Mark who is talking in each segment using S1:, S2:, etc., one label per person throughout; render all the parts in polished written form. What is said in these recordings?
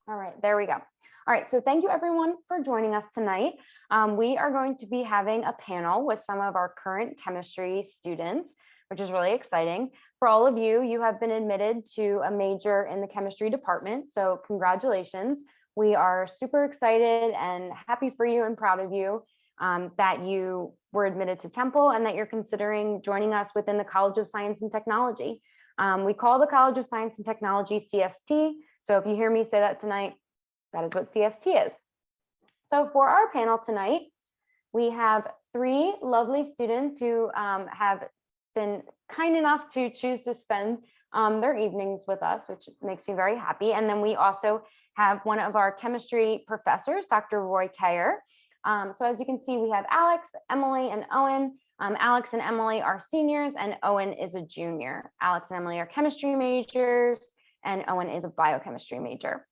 S1: All right, there we go. All right, so thank you everyone for joining us tonight. We are going to be having a panel with some of our current chemistry students, which is really exciting. For all of you, you have been admitted to a major in the chemistry department, so congratulations. We are super excited and happy for you and proud of you that you were admitted to Temple and that you're considering joining us within the College of Science and Technology. We call the College of Science and Technology CST. So if you hear me say that tonight, that is what CST is. So for our panel tonight, we have three lovely students who have been kind enough to choose to spend their evenings with us, which makes me very happy. And then we also have one of our chemistry professors, Dr. Roy Kayer. So as you can see, we have Alex, Emily, and Owen. Alex and Emily are seniors and Owen is a junior. Alex and Emily are chemistry majors and Owen is a biochemistry major.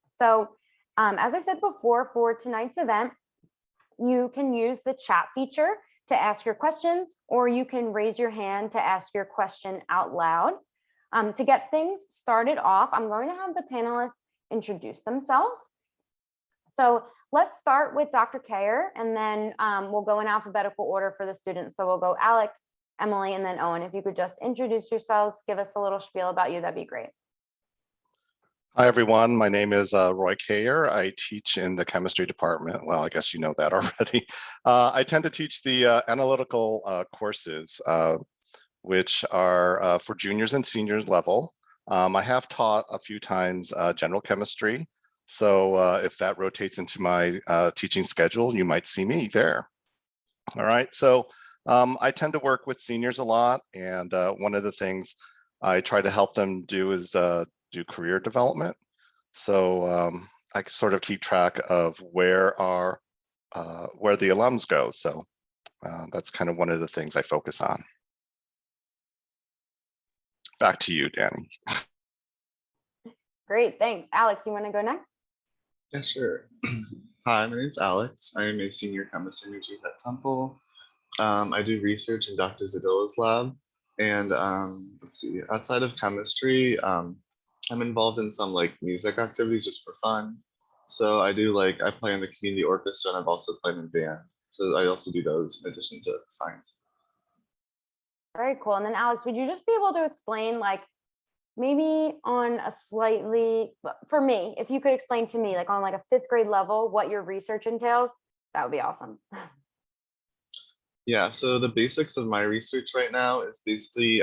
S1: So as I said before, for tonight's event, you can use the chat feature to ask your questions, or you can raise your hand to ask your question out loud. To get things started off, I'm going to have the panelists introduce themselves. So let's start with Dr. Kayer, and then we'll go in alphabetical order for the students. So we'll go Alex, Emily, and then Owen. If you could just introduce yourselves, give us a little spiel about you, that'd be great.
S2: Hi, everyone. My name is Roy Kayer. I teach in the chemistry department. Well, I guess you know that already. I tend to teach the analytical courses, which are for juniors and seniors level. I have taught a few times general chemistry. So if that rotates into my teaching schedule, you might see me there. All right. So I tend to work with seniors a lot. And one of the things I try to help them do is do career development. So I sort of keep track of where the alums go. So that's kind of one of the things I focus on. Back to you, Danny.
S1: Great, thanks. Alex, you want to go next?
S3: Yeah, sure. Hi, my name's Alex. I am a senior chemistry major at Temple. I do research in Dr. Zadilla's lab. And let's see, outside of chemistry, I'm involved in some like music activities just for fun. So I play in the community orchestra and I've also played in band. So I also do those in addition to science.
S1: Very cool. And then Alex, would you just be able to explain, like, maybe on a slightly, for me, if you could explain to me, like on like a 5th grade level, what your research entails, that would be awesome.
S3: Yeah, so the basics of my research right now is basically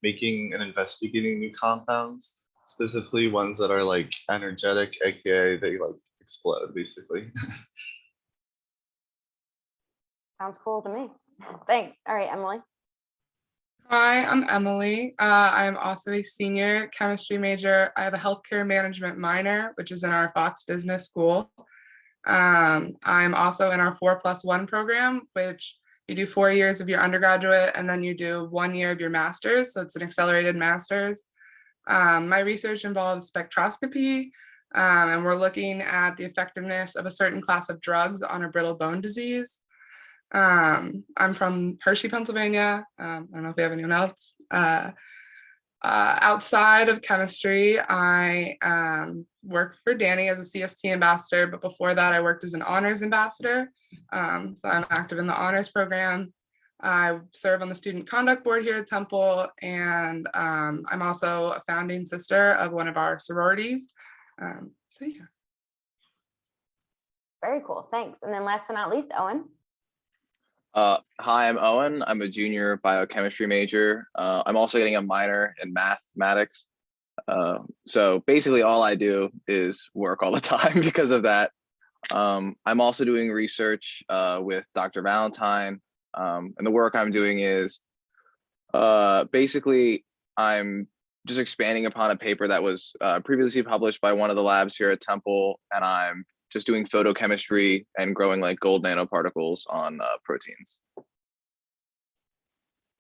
S3: making and investigating new compounds, specifically ones that are like energetic, aka they like explode basically.
S1: Sounds cool to me. Thanks. All right, Emily.
S4: Hi, I'm Emily. I'm also a senior chemistry major. I have a healthcare management minor, which is in our Fox Business School. I'm also in our 4+1 program, which you do 4 years of your undergraduate and then you do 1 year of your master's. So it's an accelerated master's. My research involves spectroscopy, and we're looking at the effectiveness of a certain class of drugs on a brittle bone disease. I'm from Hershey, Pennsylvania. I don't know if we have anyone else. Outside of chemistry, I worked for Danny as a CST ambassador, but before that I worked as an honors ambassador. So I'm active in the honors program. I serve on the student conduct board here at Temple, and I'm also a founding sister of one of our sororities. So yeah.
S1: Very cool, thanks. And then last but not least, Owen.
S5: Hi, I'm Owen. I'm a junior biochemistry major. I'm also getting a minor in mathematics. So basically all I do is work all the time because of that. I'm also doing research with Dr. Valentine. And the work I'm doing is basically I'm just expanding upon a paper that was previously published by one of the labs here at Temple, and I'm just doing photochemistry and growing like gold nanoparticles on proteins.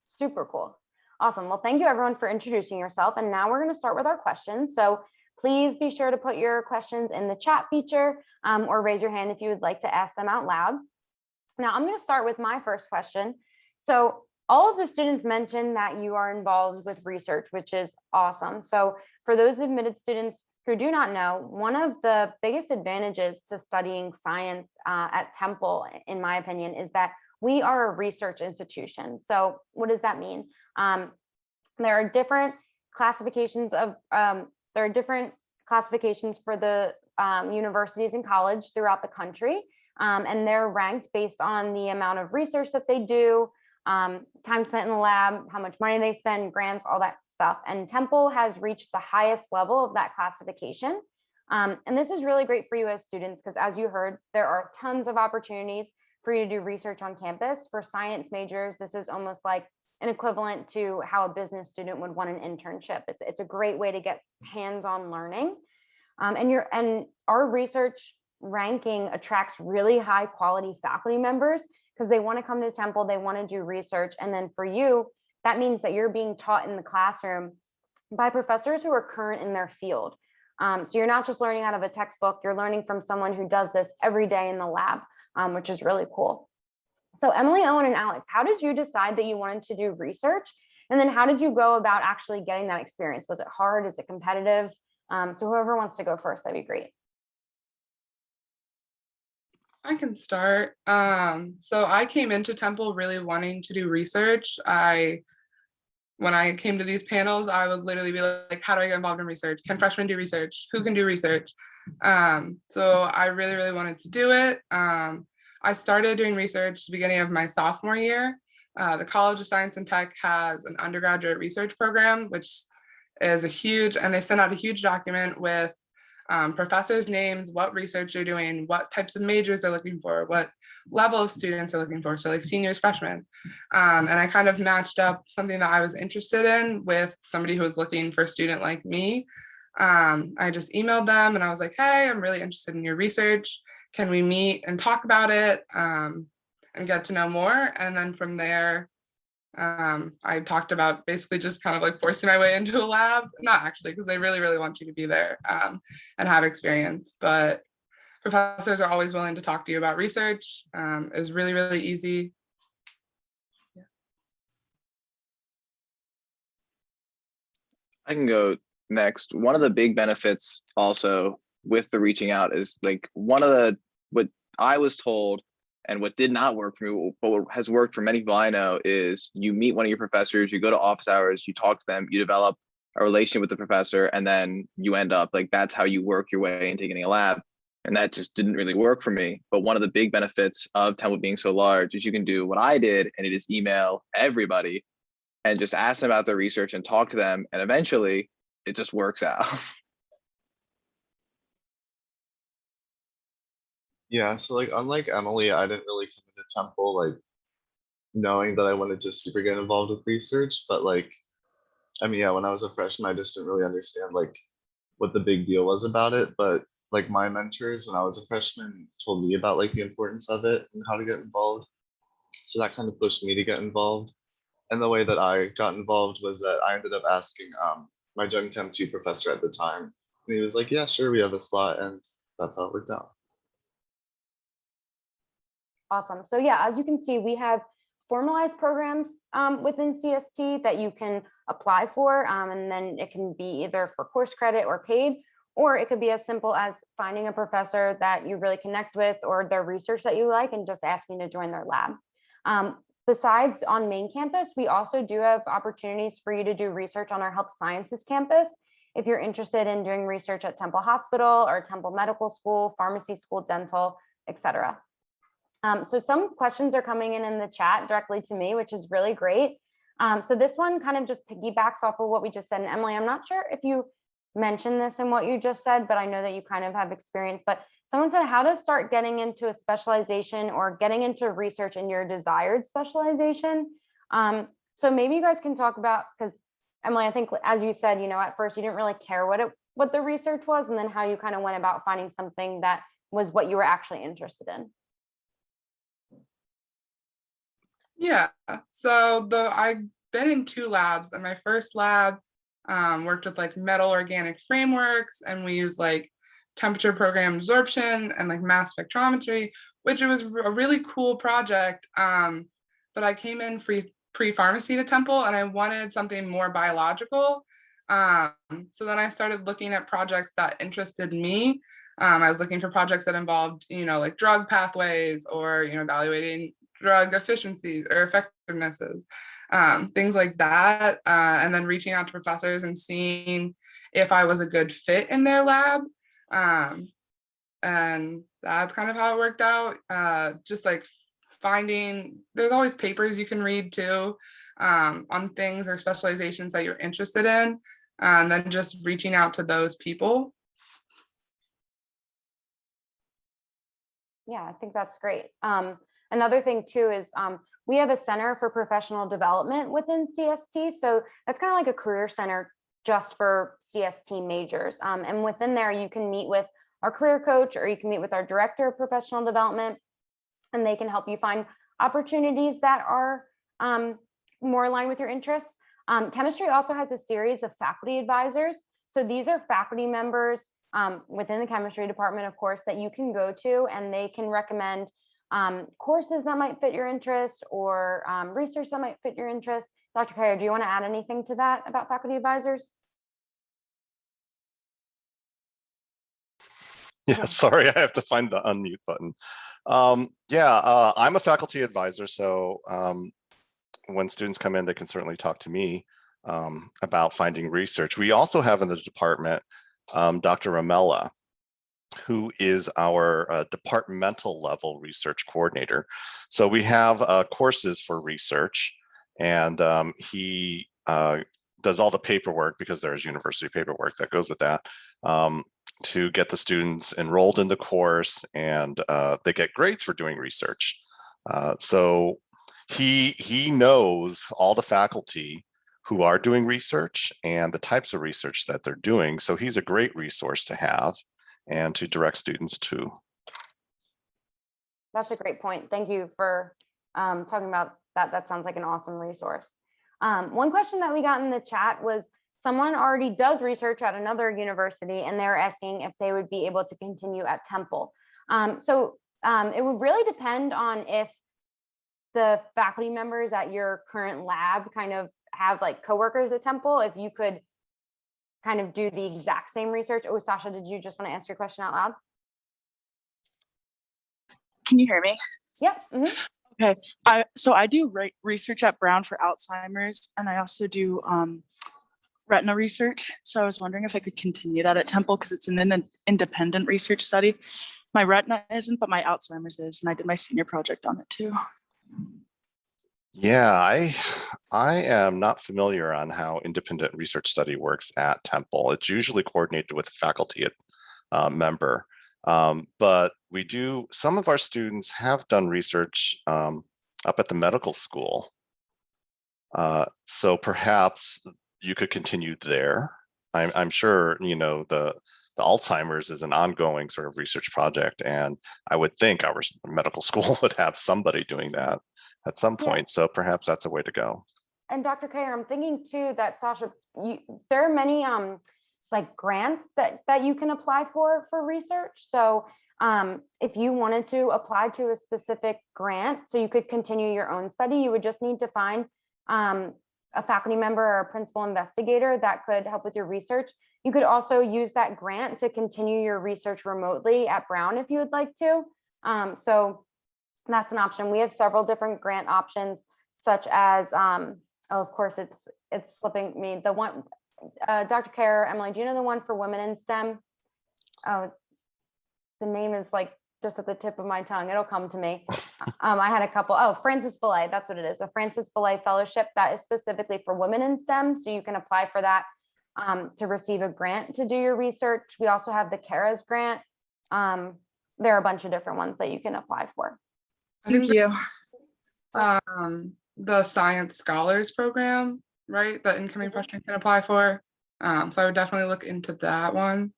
S1: Super cool. Awesome. Well, thank you everyone for introducing yourself. And now we're going to start with our questions. So please be sure to put your questions in the chat feature or raise your hand if you would like to ask them out loud. Now I'm going to start with my first question. So all of the students mentioned that you are involved with research, which is awesome. So for those admitted students who do not know, one of the biggest advantages to studying science at Temple, in my opinion, is that we are a research institution. So what does that mean? There are different classifications of for the universities and college throughout the country, and they're ranked based on the amount of research that they do, time spent in the lab, how much money they spend, grants, all that stuff. And Temple has reached the highest level of that classification. And this is really great for you as students, because as you heard, there are tons of opportunities for you to do research on campus. For science majors, this is almost like an equivalent to how a business student would want an internship. It's a great way to get hands-on learning. And our research ranking attracts really high quality faculty members because they want to come to Temple, they want to do research. And then for you, that means that you're being taught in the classroom by professors who are current in their field. So you're not just learning out of a textbook, you're learning from someone who does this every day in the lab, which is really cool. So Emily, Owen, and Alex, how did you decide that you wanted to do research? And then how did you go about actually getting that experience? Was it hard? Is it competitive? So whoever wants to go first, that'd be great.
S4: I can start. So I came into Temple really wanting to do research. When I came to these panels, I would literally be like, how do I get involved in research? Can freshmen do research? Who can do research? So I really, really wanted to do it. I started doing research the beginning of my sophomore year. The College of Science and Tech has an undergraduate research program, which is and they send out a huge document with professors' names, what research they're doing, what types of majors they're looking for, what level of students they're looking for. So like seniors, freshmen. And I kind of matched up something that I was interested in with somebody who was looking for a student like me. I just emailed them and I was like, hey, I'm really interested in your research. Can we meet and talk about it and get to know more? And then from there, I talked about basically just kind of like forcing my way into a lab, not actually, because they really, really want you to be there and have experience. But professors are always willing to talk to you about research. Is really, really easy. Yeah.
S5: I can go next. One of the big benefits also with the reaching out is like what I was told and what did not work for me, but what has worked for many people I know is you meet one of your professors, you go to office hours, you talk to them, you develop a relationship with the professor, and then you end up like that's how you work your way into getting a lab. And that just didn't really work for me. But one of the big benefits of Temple being so large is you can do what I did, and it is email everybody and just ask them about their research and talk to them. And eventually it just works out.
S3: Yeah, so like unlike Emily, I didn't really come into Temple like knowing that I wanted to super get involved with research, but like I mean, yeah, when I was a freshman, I just didn't really understand like what the big deal was about it. But like my mentors when I was a freshman told me about like the importance of it and how to get involved. So that kind of pushed me to get involved. And the way that I got involved was that I ended up asking my Gen Chem 2 professor at the time. And he was like, yeah, sure, we have a slot. And that's how it worked out.
S1: Awesome. So yeah, as you can see, we have formalized programs within CST that you can apply for, and then it can be either for course credit or paid, or it could be as simple as finding a professor that you really connect with or their research that you like and just asking to join their lab. Besides on main campus, we also do have opportunities for you to do research on our health sciences campus. If you're interested in doing research at Temple Hospital or Temple Medical School, pharmacy school, dental, etc. So some questions are coming in the chat directly to me, which is really great. So this one kind of just piggybacks off of what we just said. And Emily, I'm not sure if you mentioned this in what you just said, but I know that you kind of have experience. But someone said how to start getting into a specialization or getting into research in your desired specialization. So maybe you guys can talk about, because Emily, I think as you said, at first you didn't really care what the research was, and then how you kind of went about finding something that was what you were actually interested in.
S4: Yeah, so I've been in 2 labs, and my first lab worked with like metal organic frameworks, and we used like temperature program absorption and like mass spectrometry, which it was a really cool project. But I came in pre-pharmacy to Temple, and I wanted something more biological. So then I started looking at projects that interested me. I was looking for projects that involved, like drug pathways or, evaluating drug efficiencies or effectivenesses, things like that. And then reaching out to professors and seeing if I was a good fit in their lab. And that's kind of how it worked out. Just like there's always papers you can read too, on things or specializations that you're interested in, and then just reaching out to those people.
S1: Yeah, I think that's great. Another thing too is we have a center for professional development within CST. So that's kind of like a career center just for CST majors. And within there, you can meet with our career coach, or you can meet with our director of professional development, and they can help you find opportunities that are more aligned with your interests. Chemistry also has a series of faculty advisors. So these are faculty members within the chemistry department, of course, that you can go to, and they can recommend courses that might fit your interest, or research that might fit your interest. Dr. Kayer, do you want to add anything to that about faculty advisors?
S2: Yeah, sorry, I have to find the unmute button. I'm a faculty advisor, so when students come in, they can certainly talk to me about finding research. We also have in the department Dr. Ramella, who is our departmental level research coordinator. So we have courses for research, and he does all the paperwork, because there's university paperwork that goes with that, to get the students enrolled in the course, and they get grades for doing research. So he knows all the faculty who are doing research and the types of research that they're doing. So he's a great resource to have and to direct students to.
S1: That's a great point. Thank you for talking about that. That sounds like an awesome resource. One question that we got in the chat was, someone already does research at another university, and they're asking if they would be able to continue at Temple. It would really depend on if the faculty members at your current lab kind of have like coworkers at Temple, if you could kind of do the exact same research. Oh, Sasha, did you just want to answer your question out loud?
S6: Can you hear me?
S1: Yep. Mm-hmm.
S6: Okay. So I do research at Brown for Alzheimer's, and I also do retina research. So I was wondering if I could continue that at Temple, because it's an independent research study. My retina isn't, but my Alzheimer's is, and I did my senior project on it too.
S2: Yeah, I am not familiar on how independent research study works at Temple. It's usually coordinated with a faculty member, but we do. Some of our students have done research up at the medical school, so perhaps you could continue there. I'm sure the Alzheimer's is an ongoing sort of research project, and I would think our medical school would have somebody doing that at some point. Yeah. So perhaps that's a way to go.
S1: And Dr. Kayer, I'm thinking too that, Sasha, there are many like grants that you can apply for research. So if you wanted to apply to a specific grant so you could continue your own study, you would just need to find a faculty member or a principal investigator that could help with your research. You could also use that grant to continue your research remotely at Brown if you would like to. So that's an option. We have several different grant options, such as, of course, it's slipping me. The one, Dr. Kayer, Emily, do you know the one for women in STEM? Oh, the name is like just at the tip of my tongue. It'll come to me. I had a couple. Oh, Francis Fillet, that's what it is. A Francis Fillet Fellowship that is specifically for women in STEM. So you can apply for that to receive a grant to do your research. We also have the CARAS grant. There are a bunch of different ones that you can apply for.
S6: Thank you.
S4: The Science Scholars Program, right? That incoming freshmen can apply for. So I would definitely look into that one.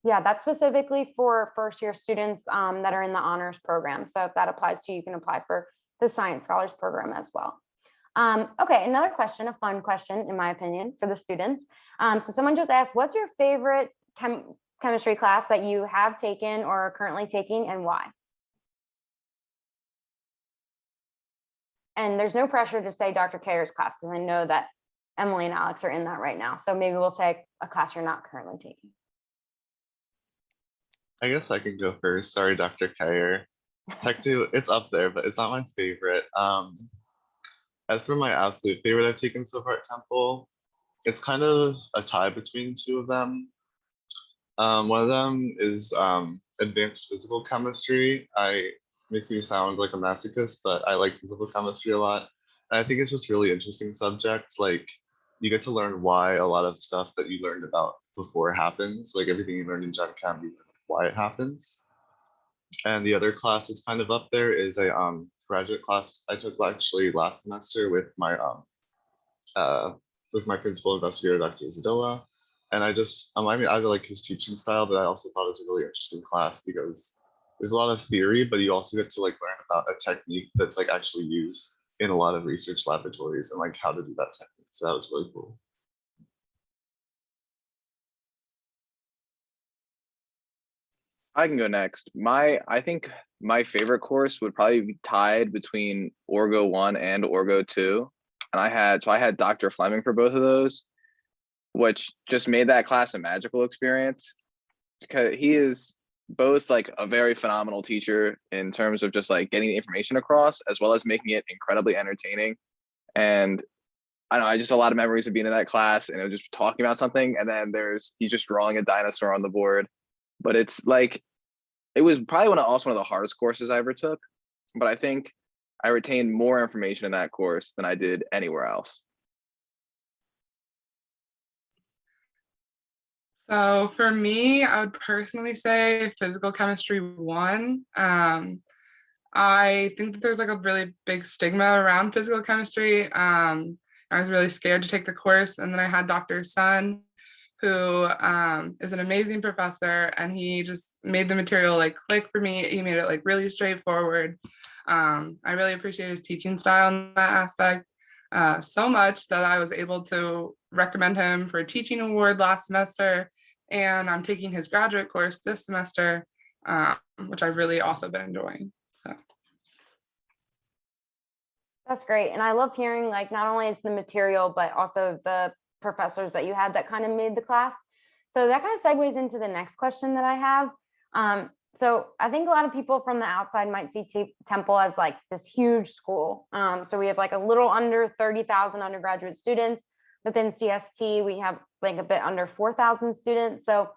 S1: Yeah, that's specifically for first-year students that are in the honors program. So if that applies to you, you can apply for the Science Scholars Program as well. Okay, another question, a fun question, in my opinion, for the students. So someone just asked, what's your favorite chemistry class that you have taken or are currently taking, and why? And there's no pressure to say Dr. Kayer's class, because I know that Emily and Alex are in that right now. So maybe we'll say a class you're not currently taking.
S3: I guess I can go first. Sorry, Dr. Kayer. Tech 2, it's up there, but it's not my favorite. As for my absolute favorite I've taken so far at Temple, it's kind of a tie between two of them. One of them is advanced physical chemistry. Makes me sound like a masochist, but I like physical chemistry a lot. And I think it's just really interesting subject. Like you get to learn why a lot of stuff that you learned about before happens, like everything you learned in Gen Chem, you learn why it happens. And the other class that's kind of up there is a graduate class I took actually last semester with my principal investigator, Dr. Zadilla. And I mean, I like his teaching style, but I also thought it was a really interesting class because there's a lot of theory, but you also get to like learn about a technique that's like actually used in a lot of research laboratories and like how to do that technique. So that was really cool.
S5: I can go next. I think my favorite course would probably be tied between Orgo 1 and Orgo 2. And I had Dr. Fleming for both of those, which just made that class a magical experience because he is both like a very phenomenal teacher in terms of just like getting the information across, as well as making it incredibly entertaining. And I don't know, I just a lot of memories of being in that class and it was just talking about something. And then he's just drawing a dinosaur on the board. But it's like, it was probably one of the hardest courses I ever took. But I think I retained more information in that course than I did anywhere else.
S4: So for me, I would personally say physical chemistry 1. I think that there's like a really big stigma around physical chemistry. I was really scared to take the course, and then I had Dr. Sun, who is an amazing professor, and he just made the material like click for me. He made it like really straightforward. I really appreciate his teaching style in that aspect so much that I was able to recommend him for a teaching award last semester, and I'm taking his graduate course this semester, which I've really also been enjoying. So
S1: That's great. And I love hearing like not only is the material, but also the professors that you had that kind of made the class. So that kind of segues into the next question that I have. So I think a lot of people from the outside might see Temple as like this huge school. So we have like a little under 30,000 undergraduate students. Within CST, we have like a bit under 4,000 students. So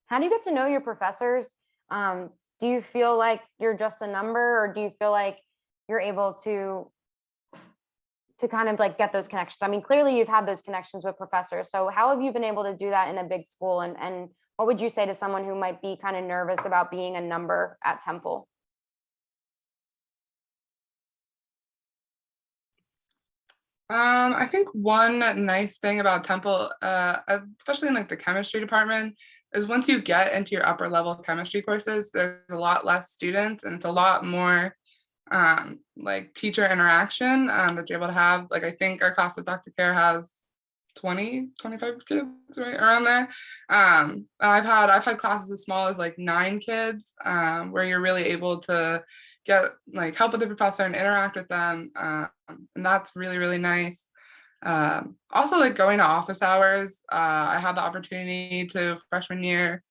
S1: how do you get to know your professors? Do you feel like you're just a number, or do you feel like you're able to kind of like get those connections? I mean, clearly you've had those connections with professors. So how have you been able to do that in a big school? And what would you say to someone who might be kind of nervous about being a number at Temple?
S4: I think one nice thing about Temple, especially in like the chemistry department, is once you get into your upper level chemistry courses, there's a lot less students and it's a lot more like teacher interaction that you're able to have. Like I think our class with Dr. Care has 25 kids right around there. I've had classes as small as like 9 kids where you're really able to get like help with the professor and interact with them, and that's really nice. Also like going to office hours, I had the opportunity to freshman year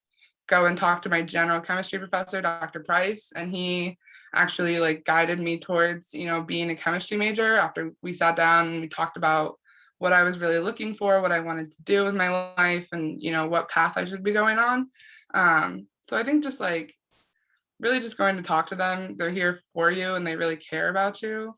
S4: go and talk to my general chemistry professor, Dr. Price, and he actually like guided me towards being a chemistry major after we sat down and we talked about what I was really looking for, what I wanted to do with my life, and what path I should be going on. So I think just like really just going to talk to them, they're here for you and they really care about you.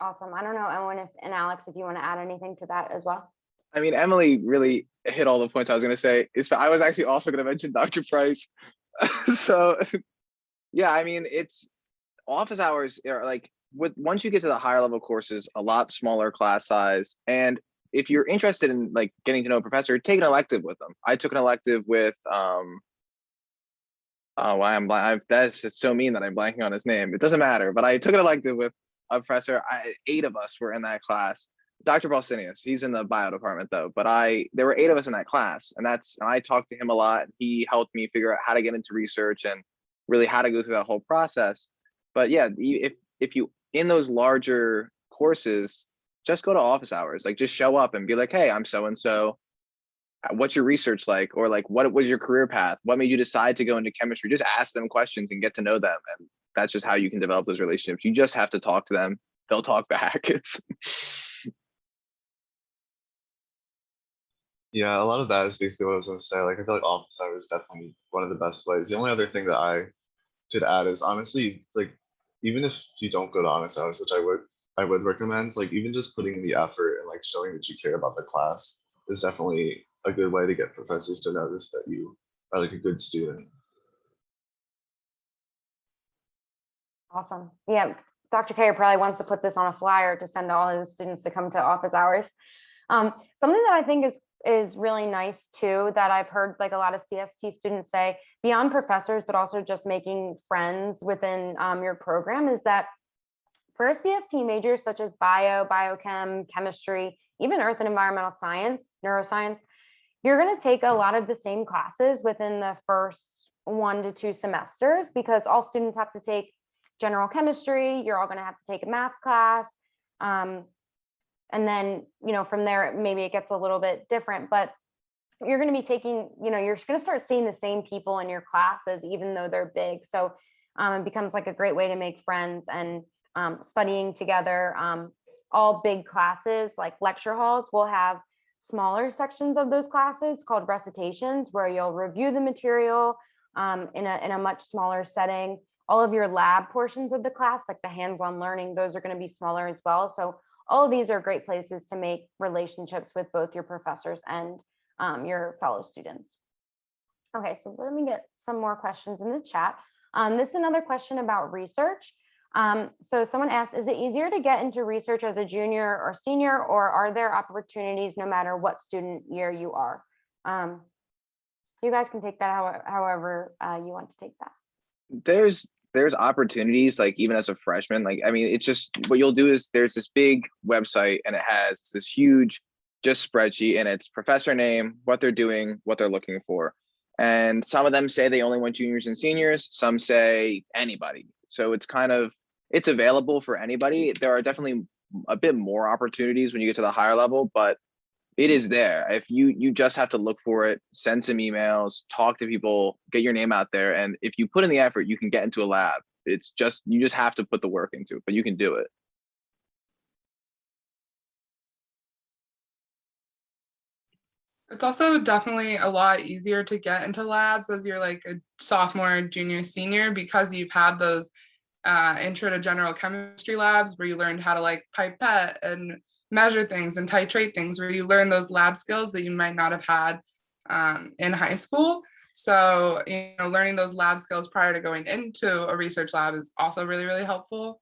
S1: Awesome. I don't know, Owen and Alex, if you want to add anything to that as well.
S5: I mean, Emily really hit all the points I was going to say. I was actually also going to mention Dr. Price. So yeah, I mean, it's office hours are like once you get to the higher level courses, a lot smaller class size. And if you're interested in like getting to know a professor, take an elective with them. I took an elective with that's so mean that I'm blanking on his name. It doesn't matter, but I took an elective with a professor. 8 of us were in that class. Dr. Balsinius, he's in the bio department though, but there were 8 of us in that class, and I talked to him a lot. He helped me figure out how to get into research, and really how to go through that whole process. But yeah, if you in those larger courses, just go to office hours. Like just show up and be like, hey, I'm so and so. What's your research like? Or like, what was your career path? What made you decide to go into chemistry? Just ask them questions and get to know them. And that's just how you can develop those relationships. You just have to talk to them. They'll talk back. It's
S3: Yeah, a lot of that is basically what I was going to say. Like, I feel like office hours is definitely one of the best ways. The only other thing that I could add is honestly, like, even if you don't go to honest hours, which I would recommend, like, even just putting in the effort and like showing that you care about the class is definitely a good way to get professors to notice that you are like a good student.
S1: Awesome. Yeah, Dr. Kayer probably wants to put this on a flyer to send all his students to come to office hours. Something that I think is really nice too, that I've heard like a lot of CST students say, beyond professors, but also just making friends within your program, is that for CST majors such as bio, biochem, chemistry, even earth and environmental science, neuroscience, you're going to take a lot of the same classes within the first 1 to 2 semesters, because all students have to take general chemistry. You're all going to have to take a math class. And then, from there, maybe it gets a little bit different, but you're going to be taking, you're going to start seeing the same people in your classes, even though they're big. So it becomes like a great way to make friends and studying together. All big classes like lecture halls will have smaller sections of those classes called recitations, where you'll review the material in a much smaller setting. All of your lab portions of the class, like the hands-on learning, those are going to be smaller as well. So all of these are great places to make relationships with both your professors and your fellow students. Okay, so let me get some more questions in the chat. This is another question about research. So someone asked, is it easier to get into research as a junior or senior, or are there opportunities no matter what student year you are? So you guys can take that however you want to take that.
S5: there's opportunities, like even as a freshman. Like, I mean, it's just what you'll do is there's this big website and it has this huge just spreadsheet, and it's professor name, what they're doing, what they're looking for. And some of them say they only want juniors and seniors, some say anybody. So it's available for anybody. There are definitely a bit more opportunities when you get to the higher level, but it is there. If you just have to look for it, send some emails, talk to people, get your name out there. And if you put in the effort, you can get into a lab. It's just, you just have to put the work into it, but you can do it.
S4: It's also definitely a lot easier to get into labs as you're like a sophomore, junior, senior, because you've had those intro to general chemistry labs where you learned how to like pipette and measure things and titrate things, where you learn those lab skills that you might not have had in high school. So, learning those lab skills prior to going into a research lab is also really, really helpful.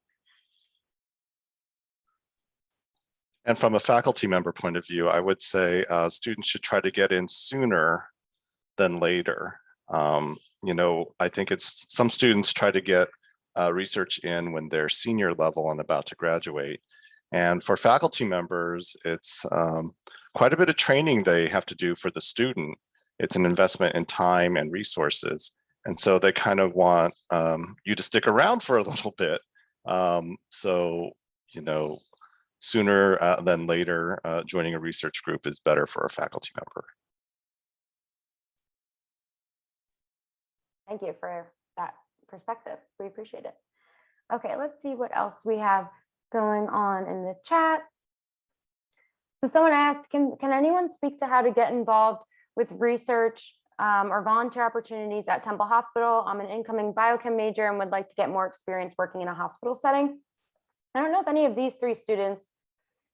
S2: And from a faculty member point of view, I would say students should try to get in sooner than later. I think it's some students try to get research in when they're senior level and about to graduate. And for faculty members, it's quite a bit of training they have to do for the student. It's an investment in time and resources. And so they kind of want you to stick around for a little bit. Sooner than later, joining a research group is better for a faculty member.
S1: Thank you for that perspective. We appreciate it. Okay, let's see what else we have going on in the chat. So someone asked, can anyone speak to how to get involved with research or volunteer opportunities at Temple Hospital? I'm an incoming biochem major and would like to get more experience working in a hospital setting. I don't know if any of these 3 students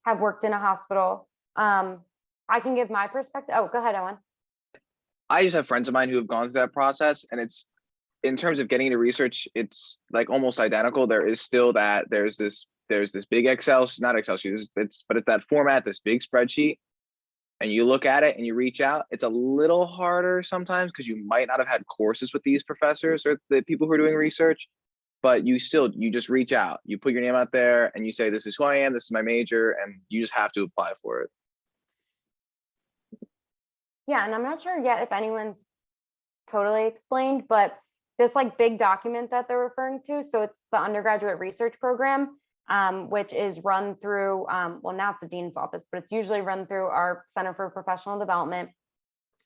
S1: have worked in a hospital. I can give my perspective. Oh, go ahead, Owen.
S5: I just have friends of mine who have gone through that process, and it's, in terms of getting into research, it's like almost identical. There is still that, there's this big not Excel sheet, but it's that format, this big spreadsheet, and you look at it and you reach out. It's a little harder sometimes because you might not have had courses with these professors or the people who are doing research, but you just reach out, you put your name out there and you say, this is who I am, this is my major, and you just have to apply for it.
S1: Yeah, and I'm not sure yet if anyone's totally explained, but this like big document that they're referring to. So it's the undergraduate research program, which is run through, well, now it's the dean's office, but it's usually run through our Center for Professional Development.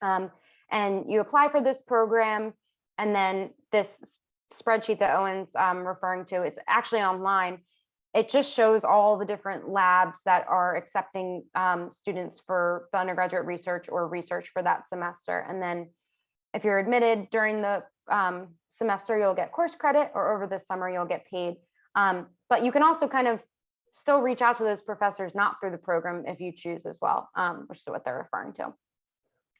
S1: And you apply for this program, and then this spreadsheet that Owen's referring to, it's actually online. It just shows all the different labs that are accepting students for the undergraduate research or research for that semester. And then if you're admitted during the semester, you'll get course credit, or over the summer, you'll get paid. But you can also kind of still reach out to those professors not through the program if you choose as well, which is what they're referring to.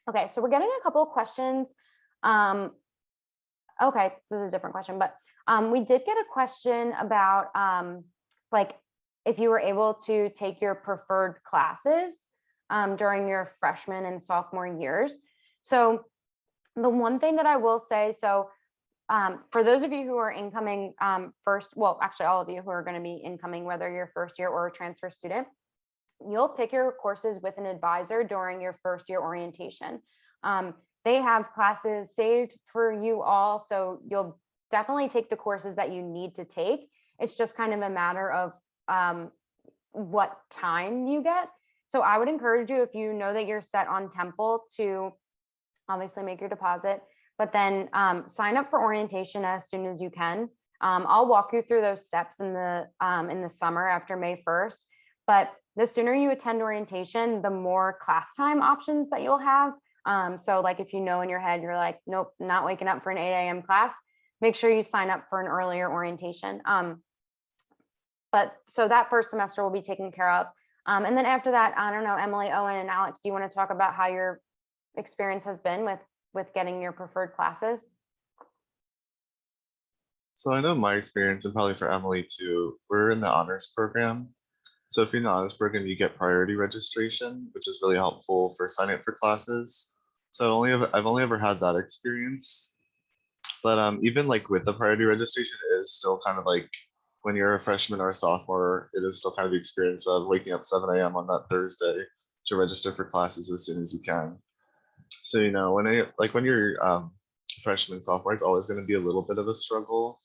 S1: Okay, so we're getting a couple of questions. Okay, this is a different question, but we did get a question about like if you were able to take your preferred classes during your freshman and sophomore years. So the one thing that I will say, so for those of you who are incoming first, well, actually all of you who are going to be incoming, whether you're first year or a transfer student, you'll pick your courses with an advisor during your first year orientation. They have classes saved for you all, so you'll definitely take the courses that you need to take. It's just kind of a matter of what time you get. So I would encourage you, if you know that you're set on Temple, to obviously make your deposit, but then sign up for orientation as soon as you can. I'll walk you through those steps in the summer after May 1st, but the sooner you attend orientation, the more class time options that you'll have. So like if you know in your head, you're like, nope, not waking up for an 8 a.m. class, make sure you sign up for an earlier orientation. But so that first semester will be taken care of. And then after that, I don't know, Emily, Owen, and Alex, do you want to talk about how your experience has been with getting your preferred classes?
S3: So I know my experience, and probably for Emily too, we're in the honors program. So if you're in the honors program, you get priority registration, which is really helpful for signing up for classes. So I've only ever had that experience. But even like with the priority registration, it is still kind of like when you're a freshman or a sophomore, it is still kind of the experience of waking up 7 a.m. on that Thursday to register for classes as soon as you can. So, you know, when you're freshman, sophomore, it's always going to be a little bit of a struggle.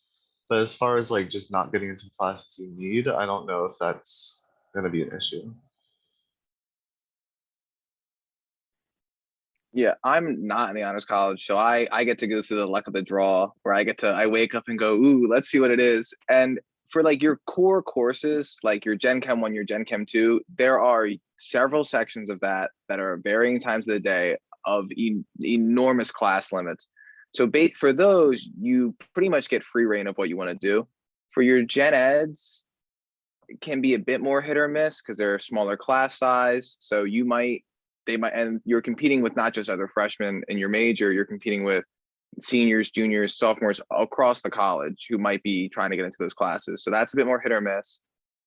S3: But as far as like just not getting into classes you need, I don't know if that's going to be an issue.
S5: Yeah, I'm not in the honors college, so I get to go through the luck of the draw where I wake up and go, ooh, let's see what it is. And for like your core courses, like your Gen Chem 1, your Gen Chem 2, there are several sections of that are varying times of the day of enormous class limits. So for those, you pretty much get free reign of what you want to do. For your Gen Eds, it can be a bit more hit or miss because they're a smaller class size. So they might, and you're competing with not just other freshmen in your major, you're competing with seniors, juniors, sophomores across the college who might be trying to get into those classes. So that's a bit more hit or miss.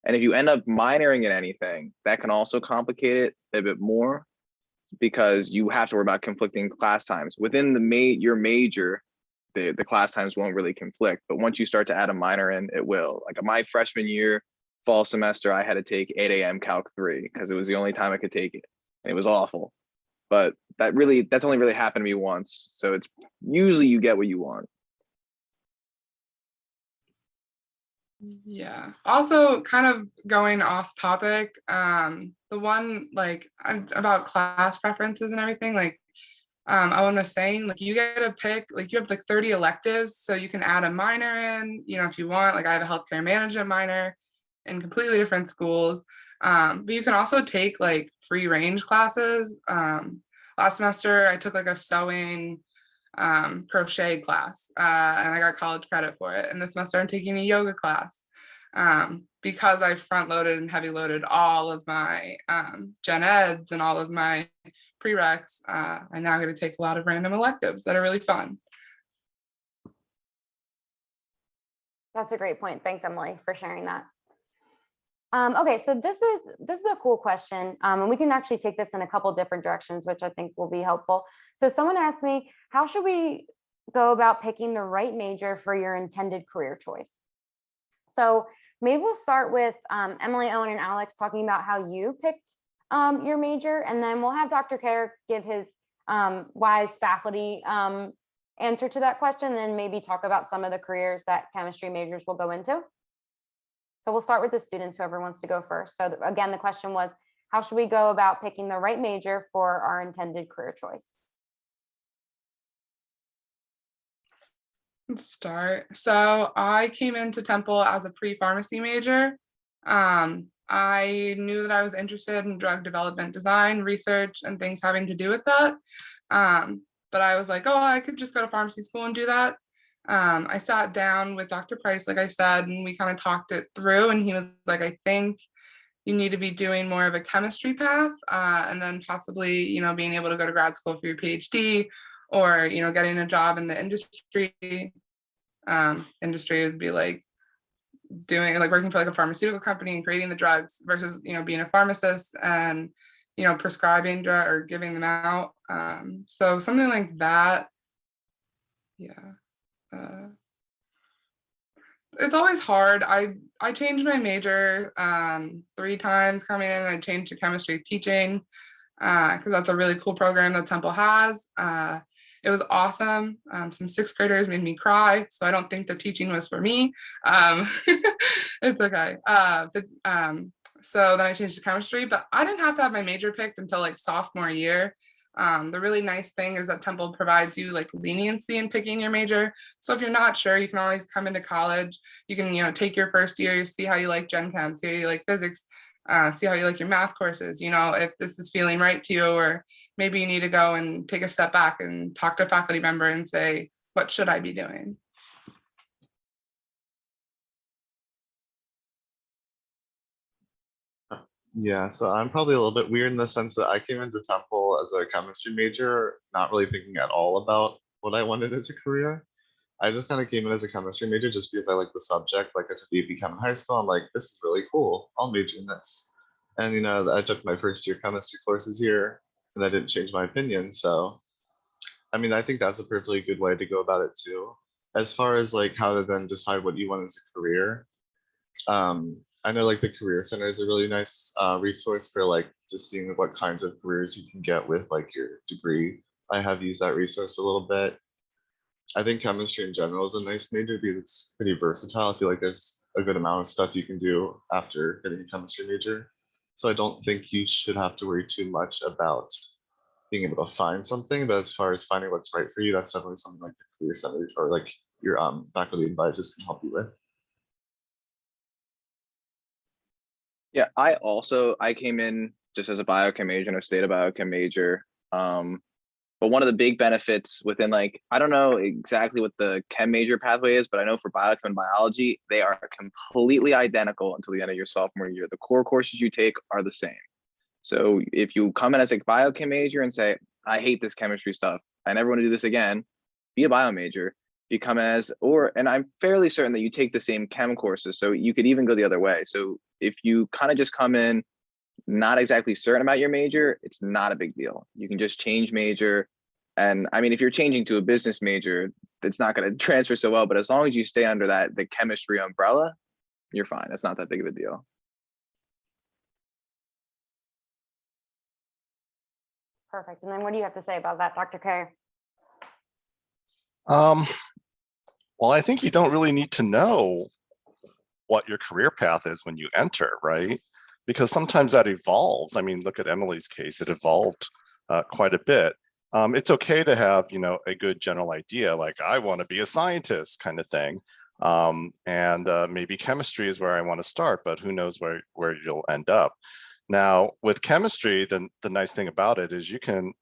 S5: And if you end up minoring in anything, that can also complicate it a bit more because you have to worry about conflicting class times. Within your major, the class times won't really conflict. But once you start to add a minor in, it will. Like my freshman year, fall semester, I had to take 8 a.m. Calc 3 because it was the only time I could take it. And it was awful. But that's only really happened to me once. So it's usually you get what you want.
S4: Yeah. Also, kind of going off topic, the one like about class preferences and everything, like Owen was saying, like you get to pick, like you have like 30 electives, so you can add a minor in, you know, if you want. Like I have a healthcare management minor in completely different schools. But you can also take like free range classes. Last semester, I took like a sewing crochet class and I got college credit for it. And this semester, I'm taking a yoga class because I front loaded and heavy loaded all of my gen eds and all of my prereqs. I'm now going to take a lot of random electives that are really fun.
S1: That's a great point. Thanks, Emily, for sharing that. Okay, so this is a cool question, and we can actually take this in a couple different directions, which I think will be helpful. So someone asked me, how should we go about picking the right major for your intended career choice? So maybe we'll start with Emily, Owen, and Alex talking about how you picked your major, and then we'll have Dr. Kerr give his wise faculty answer to that question and then maybe talk about some of the careers that chemistry majors will go into. So we'll start with the students, whoever wants to go first. So again, the question was, how should we go about picking the right major for our intended career choice?
S4: Let's start. So I came into Temple as a pre-pharmacy major. I knew that I was interested in drug development design, research, and things having to do with that. But I was like, oh, I could just go to pharmacy school and do that. I sat down with Dr. Price, like I said, and we kind of talked it through. And he was like, I think you need to be doing more of a chemistry path, and then possibly, being able to go to grad school for your PhD, or getting a job in the industry. Industry would be like working for like a pharmaceutical company and creating the drugs versus being a pharmacist and prescribing drug or giving them out. So something like that. Yeah. It's always hard. I changed my major 3 times coming in, and I changed to chemistry teaching because that's a really cool program that Temple has. It was awesome. Some 6th graders made me cry, so I don't think the teaching was for me. It's okay. So then I changed to chemistry, but I didn't have to have my major picked until like sophomore year. The really nice thing is that Temple provides you like leniency in picking your major. So if you're not sure, you can always come into college. You can, take your first year, see how you like Gen Chem, see how you like physics, see how you like your math courses, if this is feeling right to you, or maybe you need to go and take a step back and talk to a faculty member and say, what should I be doing?
S3: Yeah, so I'm probably a little bit weird in the sense that I came into Temple as a chemistry major, not really thinking at all about what I wanted as a career. I just kind of came in as a chemistry major just because I like the subject. Like I took AP Chem in high school. I'm like, this is really cool. I'll major in this. And I took my first year chemistry courses here, and I didn't change my opinion. So, I think that's a perfectly good way to go about it too. As far as like how to then decide what you want as a career, I know like the Career Center is a really nice resource for like just seeing what kinds of careers you can get with like your degree. I have used that resource a little bit. I think chemistry in general is a nice major because it's pretty versatile. I feel like there's a good amount of stuff you can do after getting a chemistry major. So I don't think you should have to worry too much about being able to find something. But as far as finding what's right for you, that's definitely something like the Career Center or like your faculty advisors can help you with.
S5: Yeah, I came in just as a biochem major and I stayed a biochem major. But one of the big benefits within I don't know exactly what the chem major pathway is, but I know for biochem and biology, they are completely identical until the end of your sophomore year. The core courses you take are the same. So if you come in as a biochem major and say, I hate this chemistry stuff, I never want to do this again, be a bio major. You come as, and I'm fairly certain that you take the same chem courses. So you could even go the other way. So if you kind of just come in not exactly certain about your major, it's not a big deal. You can just change major. And if you're changing to a business major, it's not going to transfer so well, but as long as you stay under the chemistry umbrella, you're fine. It's not that big of a deal.
S1: Perfect. And then what do you have to say about that, Dr. Kerr?
S2: Well, I think you don't really need to know what your career path is when you enter, right? Because sometimes that evolves. Look at Emily's case, it evolved quite a bit. It's okay to have, a good general idea, like I want to be a scientist kind of thing. And maybe chemistry is where I want to start, but who knows where you'll end up. Now, with chemistry, the nice thing about it is you can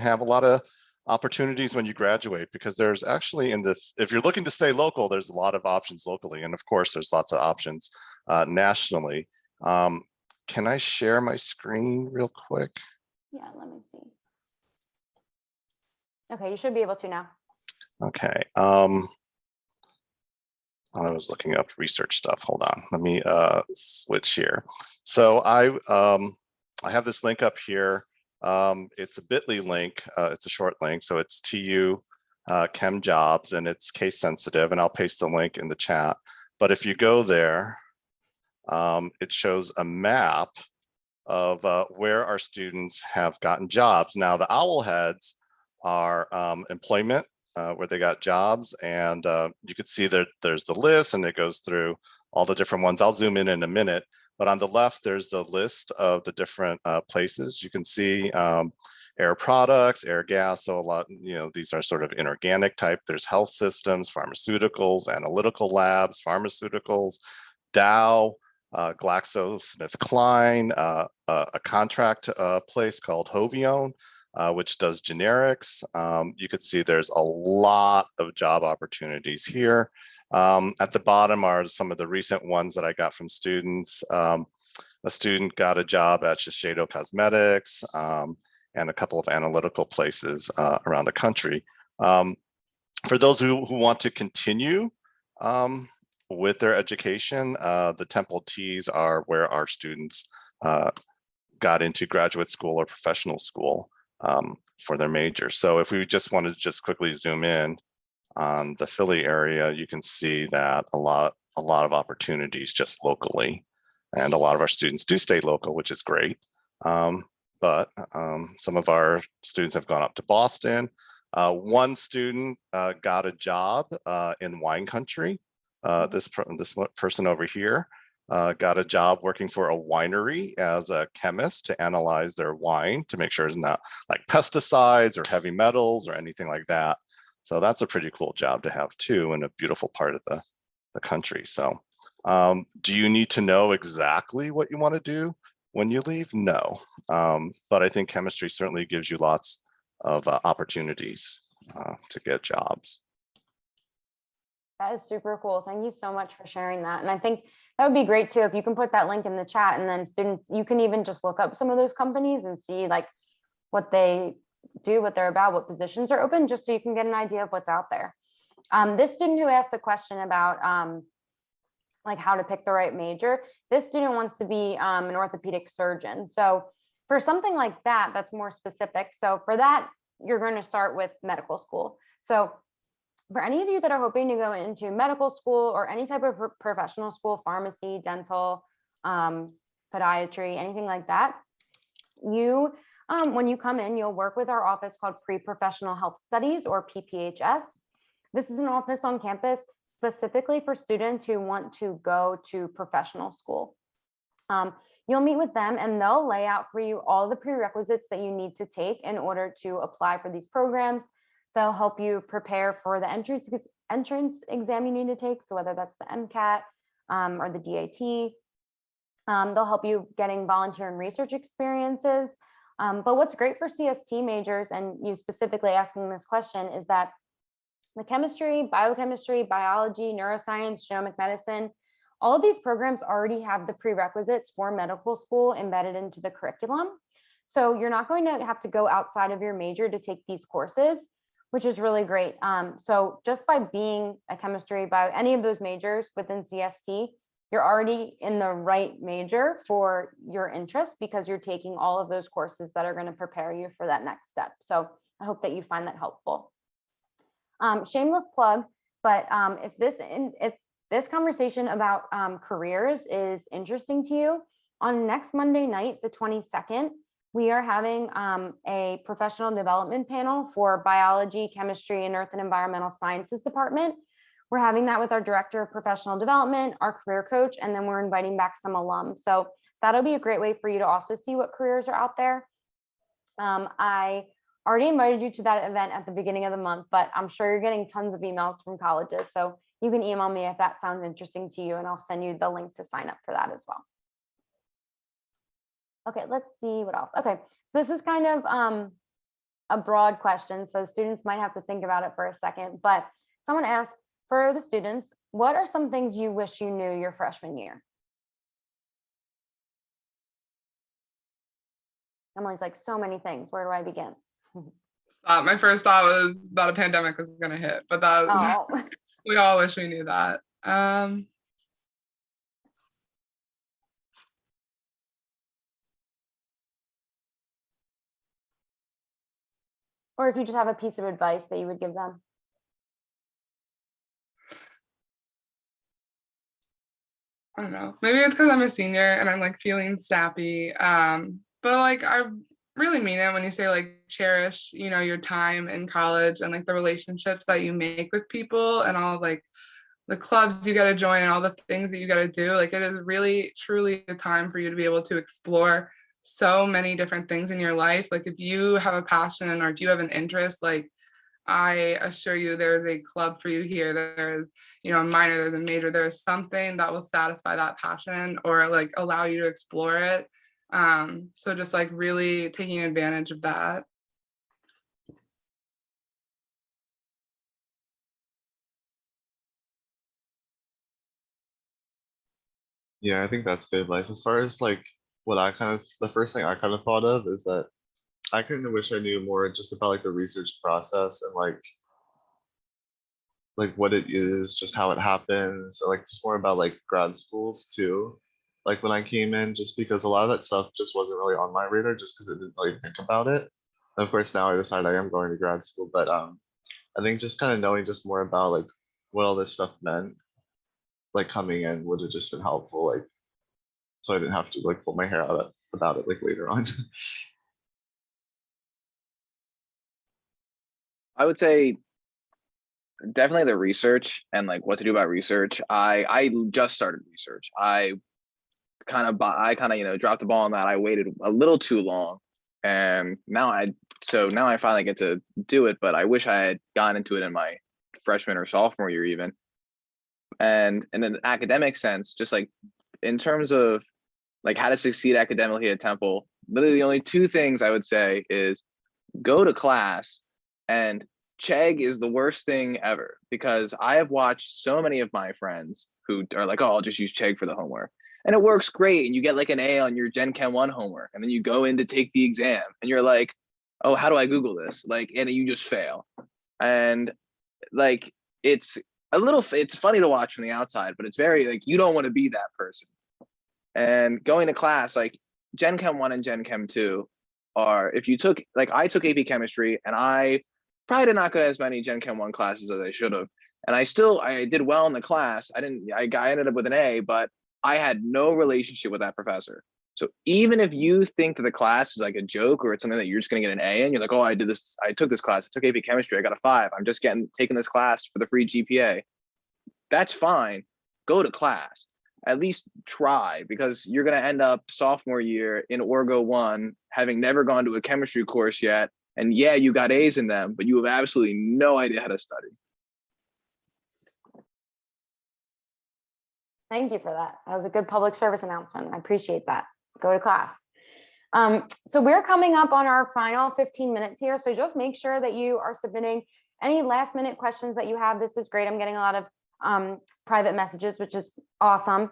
S2: have a lot of opportunities when you graduate, because there's actually if you're looking to stay local, there's a lot of options locally. And of course, there's lots of options nationally. Can I share my screen real quick?
S1: Yeah, let me see. Okay, you should be able to now.
S2: Okay. I was looking up research stuff. Hold on. Let me switch here. So I have this link up here. It's a bit.ly link. It's a short link. So it's TU Chem Jobs, and it's case sensitive, and I'll paste the link in the chat. But if you go there, it shows a map of where our students have gotten jobs. Now the owl heads are employment where they got jobs, and you could see that there's the list, and it goes through all the different ones. I'll zoom in a minute, but on the left, there's the list of the different places. You can see air products, air gas. So a lot, these are sort of inorganic type. There's health systems, pharmaceuticals, analytical labs, pharmaceuticals, Dow, GlaxoSmithKline, a contract place called Hovione, which does generics. You could see there's a lot of job opportunities here. At the bottom are some of the recent ones that I got from students. A student got a job at Shiseido Cosmetics, and a couple of analytical places around the country. For those who want to continue with their education, the Temple Ts are where our students got into graduate school or professional school for their major. So if we just wanted to just quickly zoom in on the Philly area, you can see that a lot of opportunities just locally, and a lot of our students do stay local, which is great. But some of our students have gone up to Boston. One student got a job in wine country. This person over here got a job working for a winery as a chemist to analyze their wine to make sure it's not like pesticides or heavy metals or anything like that. So that's a pretty cool job to have too, in a beautiful part of the country. So do you need to know exactly what you want to do when you leave? No, but I think chemistry certainly gives you lots of opportunities to get jobs.
S1: That is super cool. Thank you so much for sharing that. And I think that would be great too, if you can put that link in the chat, and then students, you can even just look up some of those companies and see like what they do, what they're about, what positions are open, just so you can get an idea of what's out there. This student who asked the question about like how to pick the right major, this student wants to be an orthopedic surgeon. So for something like that, that's more specific. So for that, you're going to start with medical school. So for any of you that are hoping to go into medical school or any type of professional school, pharmacy, dental, podiatry, anything like that, you, when you come in, you'll work with our office called Pre-Professional Health Studies, or PPHS. This is an office on campus specifically for students who want to go to professional school. You'll meet with them, and they'll lay out for you all the prerequisites that you need to take in order to apply for these programs. They'll help you prepare for the entrance exam you need to take, so whether that's the MCAT or the DAT. They'll help you getting volunteer and research experiences. But what's great for CST majors, and you specifically asking this question, is that the chemistry, biochemistry, biology, neuroscience, genomic medicine, all of these programs already have the prerequisites for medical school embedded into the curriculum. So you're not going to have to go outside of your major to take these courses, which is really great. So just by being a chemistry, bio, any of those majors within CST, you're already in the right major for your interest, because you're taking all of those courses that are going to prepare you for that next step. So I hope that you find that helpful. Shameless plug, but if this conversation about careers is interesting to you, on next Monday night, the 22nd, we are having a professional development panel for biology, chemistry, and earth and environmental sciences department. We're having that with our director of professional development, our career coach, and then we're inviting back some alums. So that'll be a great way for you to also see what careers are out there. I already invited you to that event at the beginning of the month, but I'm sure you're getting tons of emails from colleges. So you can email me if that sounds interesting to you, and I'll send you the link to sign up for that as well. Okay, let's see what else. Okay, so this is kind of a broad question, so students might have to think about it for a second, but someone asked, for the students, what are some things you wish you knew your freshman year? Emily's like, so many things. Where do I begin?
S4: My first thought was that a pandemic was going to hit, but that was, we all wish we knew that.
S1: Or if you just have a piece of advice that you would give them.
S4: I don't know. Maybe it's because I'm a senior and I'm like feeling sappy. But like I really mean it when you say like cherish, your time in college and like the relationships that you make with people and all like the clubs you got to join and all the things that you got to do. Like it is really truly a time for you to be able to explore so many different things in your life. Like if you have a passion or if you have an interest, like I assure you there's a club for you here. There's, a minor, there's a major, there's something that will satisfy that passion or like allow you to explore it. So just like really taking advantage of that.
S3: Yeah, I think that's good advice. As far as like the first thing I kind of thought of is that I kind of wish I knew more just about like the research process and like what it is, just how it happens, and like just more about like grad schools too. Like when I came in, just because a lot of that stuff just wasn't really on my radar, just because I didn't really think about it. And of course, now I decided I am going to grad school, but I think just kind of knowing just more about like what all this stuff meant, like coming in would have just been helpful, like so I didn't have to like pull my hair out about it like later on.
S5: I would say definitely the research and like what to do about research. I just started research. I kind of dropped the ball on that. I waited a little too long, and now I finally get to do it. But I wish I had gotten into it in my freshman or sophomore year even. And in an academic sense, just like in terms of like how to succeed academically at Temple, literally the only two things I would say is go to class, and Chegg is the worst thing ever because I have watched so many of my friends who are like, oh, I'll just use Chegg for the homework. And it works great. And you get like an A on your Gen Chem 1 homework. And then you go in to take the exam and you're like, oh, how do I Google this? Like, and you just fail. And like, it's it's funny to watch from the outside, but it's very like, you don't want to be that person. And going to class, like Gen Chem 1 and Gen Chem 2 are, if you took, like I took AP chemistry and I probably did not get as many Gen Chem 1 classes as I should have. And I did well in the class. I ended up with an A, but I had no relationship with that professor. So even if you think that the class is like a joke or it's something that you're just going to get an A in, you're like, oh, I took this class, I took AP chemistry, I got a 5. I'm just taking this class for the free GPA. That's fine. Go to class. At least try, because you're going to end up sophomore year in Orgo 1 having never gone to a chemistry course yet. And yeah, you got A's in them, but you have absolutely no idea how to study.
S1: Thank you for that. That was a good public service announcement. I appreciate that. Go to class. So we're coming up on our final 15 minutes here. So just make sure that you are submitting any last minute questions that you have. This is great. I'm getting a lot of private messages, which is awesome.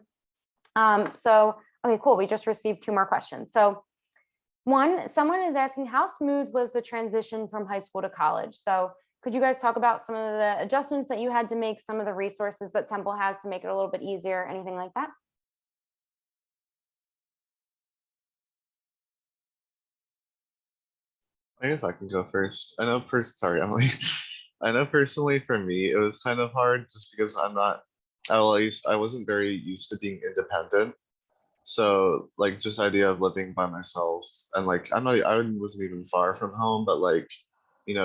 S1: Okay, cool. We just received 2 more questions. So someone is asking, how smooth was the transition from high school to college? So could you guys talk about some of the adjustments that you had to make, some of the resources that Temple has to make it a little bit easier, anything like that?
S3: I guess I can go first. Sorry, Emily. I know personally for me, it was kind of hard just because at least I wasn't very used to being independent. So like just idea of living by myself and like I wasn't even far from home, but like,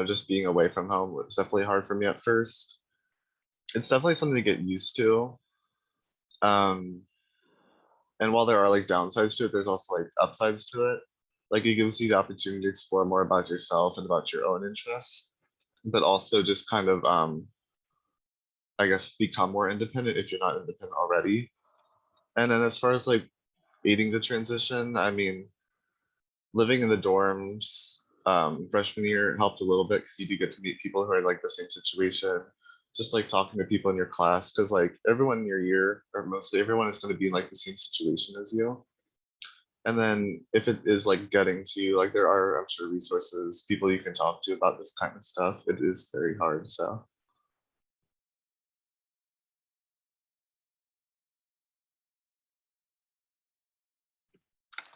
S3: just being away from home was definitely hard for me at first. It's definitely something to get used to. Um, and while there are like downsides to it, there's also like upsides to it. Like it gives you the opportunity to explore more about yourself and about your own interests, but also just kind of I guess become more independent if you're not independent already. And then as far as like aiding the transition, I mean, living in the dorms freshman year helped a little bit because you do get to meet people who are in like the same situation, just like talking to people in your class, because like everyone in your year, or mostly everyone, is going to be in like the same situation as you. And then if it is like getting to you, like there are, I'm sure, resources, people you can talk to about this kind of stuff. It is very hard. So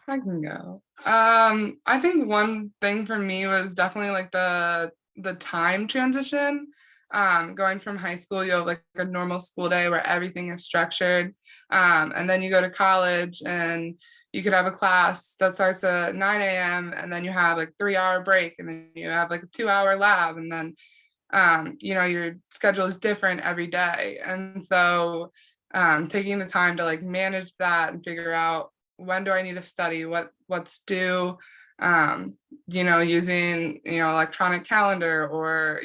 S4: I can go. I think one thing for me was definitely like the time transition. Going from high school, you have like a normal school day where everything is structured. And then you go to college and you could have a class that starts at 9 a.m. and then you have like 3 hour break, and then you have like a 2 hour lab, and then your schedule is different every day. And so taking the time to like manage that and figure out when do I need to study, what's due, using, electronic calendar or,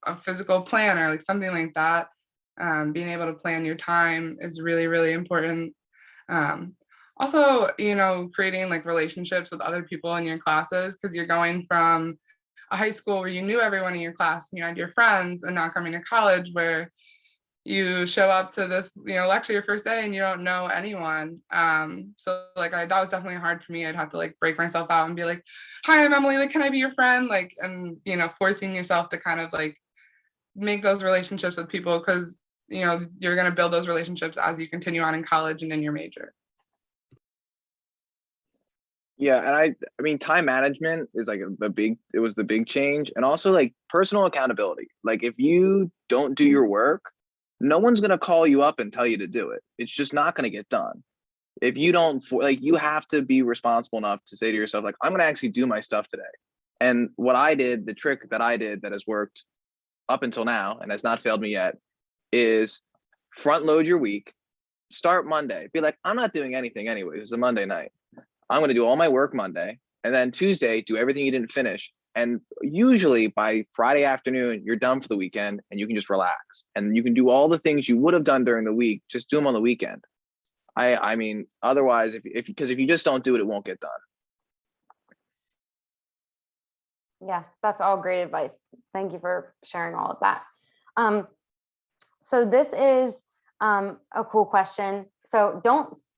S4: a physical planner, like something like that. Being able to plan your time is really, really important. Also, creating like relationships with other people in your classes, because you're going from a high school where you knew everyone in your class and you had your friends, and now coming to college where you show up to this, lecture your first day and you don't know anyone. So like that was definitely hard for me. I'd have to like break myself out and be like, hi, I'm Emily, like, can I be your friend? Like, and, forcing yourself to kind of like make those relationships with people, because, you're going to build those relationships as you continue on in college and in your major.
S5: Yeah, and I mean, time management is like it was the big change, and also like personal accountability. Like if you don't do your work, no one's gonna call you up and tell you to do it. It's just not gonna get done. If you don't, like, you have to be responsible enough to say to yourself, like, I'm gonna actually do my stuff today. And what I did, the trick that I did that has worked up until now and has not failed me yet, is front load your week. Start Monday. Be like, I'm not doing anything anyway. It's a Monday night. I'm going to do all my work Monday, and then Tuesday, do everything you didn't finish. And usually by Friday afternoon, you're done for the weekend and you can just relax, and you can do all the things you would have done during the week, just do them on the weekend. I mean, otherwise, because if you just don't do it, it won't get done.
S1: Yeah, that's all great advice. Thank you for sharing all of that. So this is a cool question. So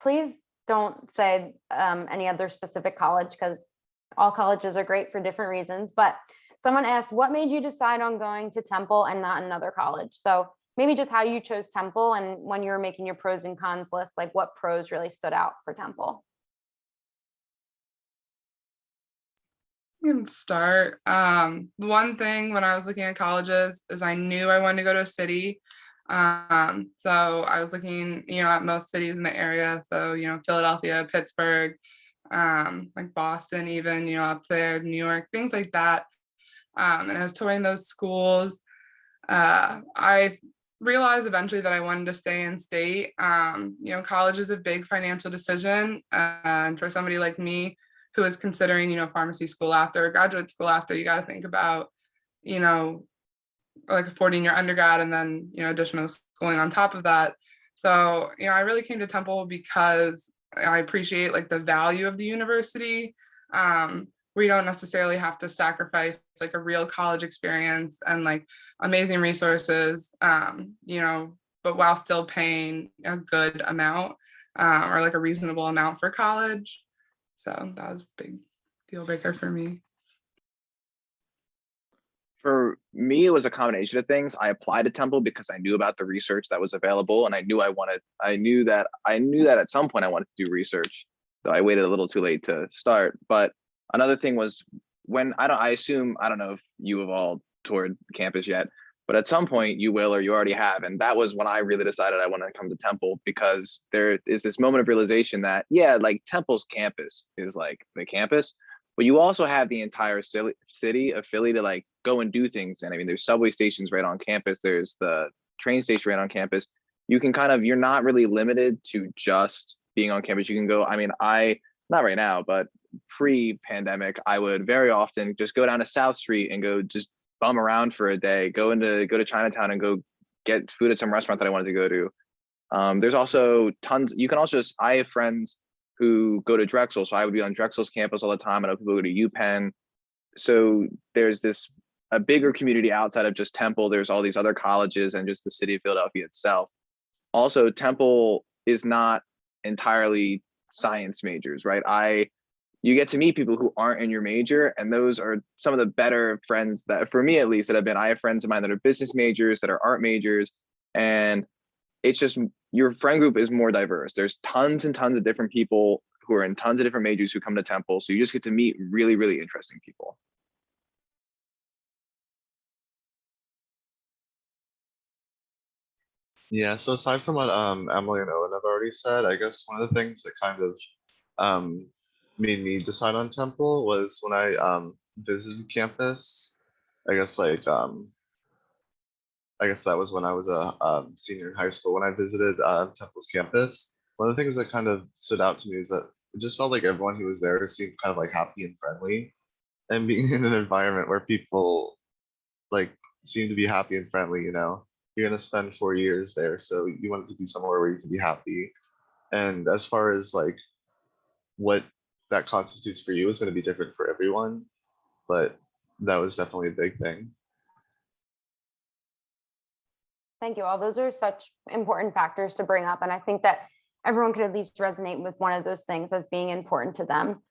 S1: please don't say any other specific college, because all colleges are great for different reasons. But someone asked, what made you decide on going to Temple and not another college? So maybe just how you chose Temple, and when you were making your pros and cons list, like what pros really stood out for Temple.
S4: I can start. One thing when I was looking at colleges is I knew I wanted to go to a city. So I was looking, at most cities in the area. So, Philadelphia, Pittsburgh, like Boston, even, up there, New York, things like that. And I was touring those schools. I realized eventually that I wanted to stay in state. College is a big financial decision. And for somebody like me who is considering, pharmacy school after, or graduate school after, you got to think about, like affording your undergrad and then, additional schooling on top of that. So, I really came to Temple because I appreciate like the value of the university. We don't necessarily have to sacrifice like a real college experience and like amazing resources, but while still paying a good amount, or like a reasonable amount for college. So that was a big deal breaker for me.
S5: For me, it was a combination of things. I applied to Temple because I knew about the research that was available, and I knew that at some point I wanted to do research. So I waited a little too late to start. But another thing was I don't know if you have all toured campus yet, but at some point you will, or you already have. And that was when I really decided I wanted to come to Temple, because there is this moment of realization that, yeah, like Temple's campus is like the campus, but you also have the entire city of Philly to like go and do things. And I mean, there's subway stations right on campus. There's the train station right on campus. You can you're not really limited to just being on campus. You can go, I mean, not right now, but pre-pandemic, I would very often just go down to South Street and go just bum around for a day, go to Chinatown and go get food at some restaurant that I wanted to go to. There's also tons. You can also I have friends who go to Drexel, so I would be on Drexel's campus all the time. I know people go to UPenn. So there's a bigger community outside of just Temple. There's all these other colleges and just the city of Philadelphia itself. Also, Temple is not entirely science majors, right? You get to meet people who aren't in your major, and those are some of the better friends that, for me at least, that have been. I have friends of mine that are business majors, that are art majors, and it's just, your friend group is more diverse. There's tons and tons of different people who are in tons of different majors who come to Temple. So you just get to meet really, really interesting people.
S3: Yeah, so aside from what Emily and Owen have already said, I guess one of the things that kind of made me decide on Temple was when I visited campus. I guess I guess that was when I was a senior in high school. When I visited Temple's campus, one of the things that kind of stood out to me is that it just felt like everyone who was there seemed kind of like happy and friendly. And being in an environment where people like seem to be happy and friendly, you know, you're gonna spend 4 years there, so you want it to be somewhere where you can be happy. And as far as like what that constitutes for you is going to be different for everyone, but that was definitely a big thing.
S1: Thank you all. Those are such important factors to bring up. And I think that everyone could at least resonate with one of those things as being important to them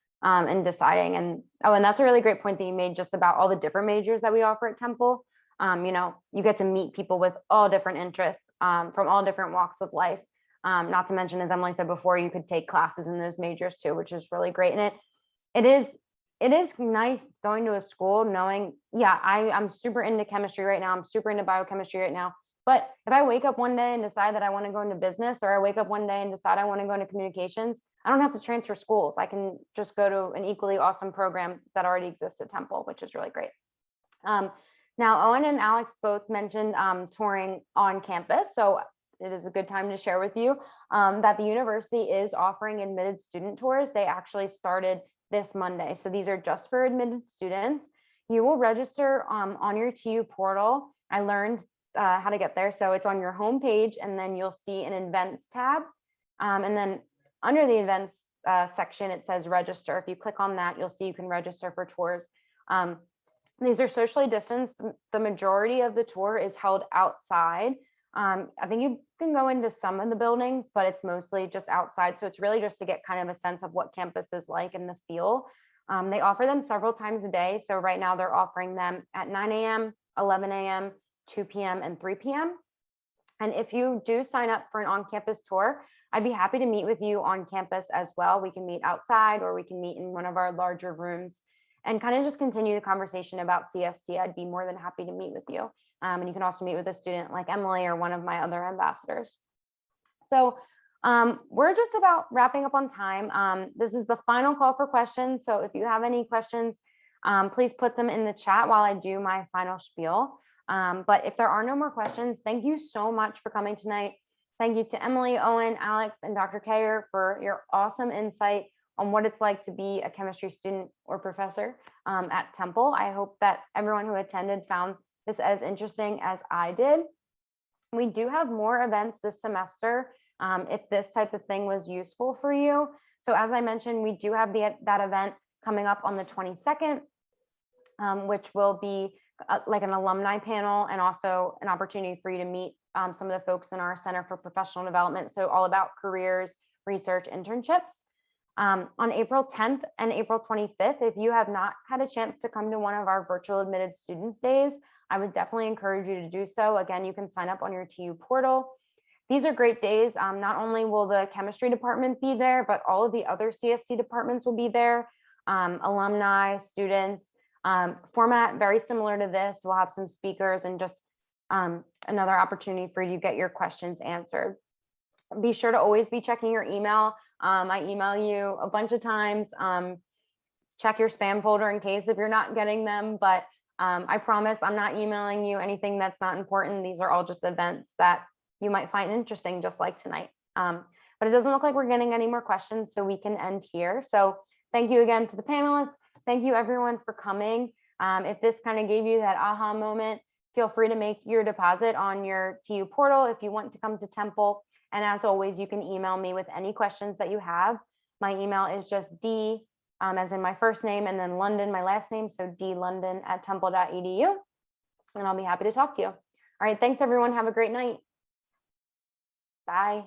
S1: in deciding. And and that's a really great point that you made just about all the different majors that we offer at Temple. You know, you get to meet people with all different interests from all different walks of life. Not to mention, as Emily said before, you could take classes in those majors too, which is really great. And it is nice going to a school knowing, yeah, I'm super into chemistry right now. I'm super into biochemistry right now. But if I wake up one day and decide that I want to go into business, or I wake up one day and decide I want to go into communications, I don't have to transfer schools. I can just go to an equally awesome program that already exists at Temple, which is really great. Now, Owen and Alex both mentioned touring on campus. So it is a good time to share with you that the university is offering admitted student tours. They actually started this Monday. So these are just for admitted students. You will register on your TU portal. I learned how to get there. So it's on your homepage, and then you'll see an events tab. And then under the events section, it says register. If you click on that, you'll see you can register for tours. These are socially distanced. The majority of the tour is held outside. I think you can go into some of the buildings, but it's mostly just outside. So it's really just to get kind of a sense of what campus is like and the feel. They offer them several times a day. So right now they're offering them at 9 a.m., 11 a.m., 2 p.m. and 3 p.m. And if you do sign up for an on-campus tour, I'd be happy to meet with you on campus as well. We can meet outside, or we can meet in one of our larger rooms and kind of just continue the conversation about CST. I'd be more than happy to meet with you. And you can also meet with a student like Emily or one of my other ambassadors. So we're just about wrapping up on time. This is the final call for questions. So if you have any questions, please put them in the chat while I do my final spiel. But if there are no more questions, thank you so much for coming tonight. Thank you to Emily, Owen, Alex, and Dr. Kayer for your awesome insight on what it's like to be a chemistry student or professor at Temple. I hope that everyone who attended found this as interesting as I did. We do have more events this semester if this type of thing was useful for you. So as I mentioned, we do have that event coming up on the 22nd, which will be like an alumni panel and also an opportunity for you to meet some of the folks in our Center for Professional Development. So all about careers, research, internships. On April 10th and April 25th, if you have not had a chance to come to one of our virtual admitted students days, I would definitely encourage you to do so. Again, you can sign up on your TU portal. These are great days. Not only will the chemistry department be there, but all of the other CST departments will be there. Alumni, students, format very similar to this. We'll have some speakers and just another opportunity for you to get your questions answered. Be sure to always be checking your email. I email you a bunch of times. Check your spam folder in case if you're not getting them, but I promise I'm not emailing you anything that's not important. These are all just events that you might find interesting, just like tonight. But it doesn't look like we're getting any more questions, so we can end here. So thank you again to the panelists. Thank you everyone for coming. If this kind of gave you that aha moment, feel free to make your deposit on your TU portal if you want to come to Temple. And as always, you can email me with any questions that you have. My email is just D, as in my first name, and then London, my last name. So dlondon@temple.edu. And I'll be happy to talk to you. All right, thanks everyone. Have a great night. Bye.